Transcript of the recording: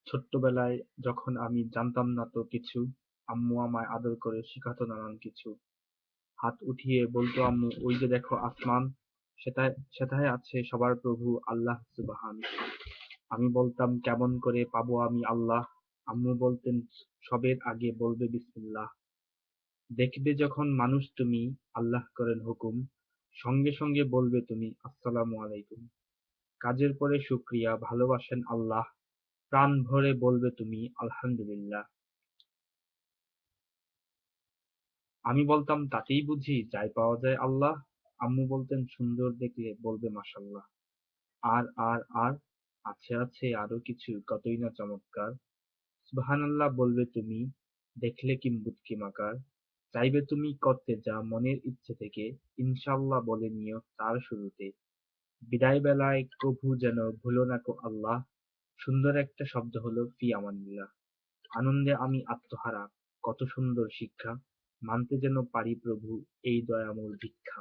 ছোট্টবেলায় যখন আমি জানতাম না তো কিছু, আম্মু আমায় আদর করে শিখাতো নানান কিছু। হাত উঠিয়ে বলতো আম্মু, ওই যে দেখো আসমান, সেটায় সেটায় আছে সবার প্রভু আল্লাহ সুবহান। আমি বলতাম কেমন করে পাবো আমি আল্লাহ? আম্মু বলতেন সবের আগে বলবে বিসমিল্লাহ। দেখবে যখন মানুষ তুমি, আল্লাহ করেন হুকুম, সঙ্গে সঙ্গে বলবে তুমি আসসালামু আলাইকুম। কাজের পরে শুকরিয়া ভালোবাসেন আল্লাহ, প্রাণ ভরে বলবে তুমি আলহামদুলিল্লাহ। আমি বলতাম তাতেই বুঝি যাই পাওয়া যায় আল্লাহ? আম্মু বলতেন সুন্দর দেখলে বলবে মাশাল্লাহ। আর আর আর আছে আছে আরো কিছু কতই না চমৎকার। সুবহানাল্লাহ বলবে তুমি, দেখলে কিম্ভূত কিমাকার। চাইবে তুমি করতে যা মনের ইচ্ছে থেকে, ইনশাআল্লাহ বলে নিও তার শুরুতে। বিদায় বেলায় কভু যেন ভুলো না কো আল্লাহ, সুন্দর একটা শব্দ হলো ফি আমানিল্লাহ। আনন্দে আমি আত্মহারা, কত সুন্দর শিক্ষা, মানতে যেন পারি প্রভু এই দয়াময় ভিক্ষা।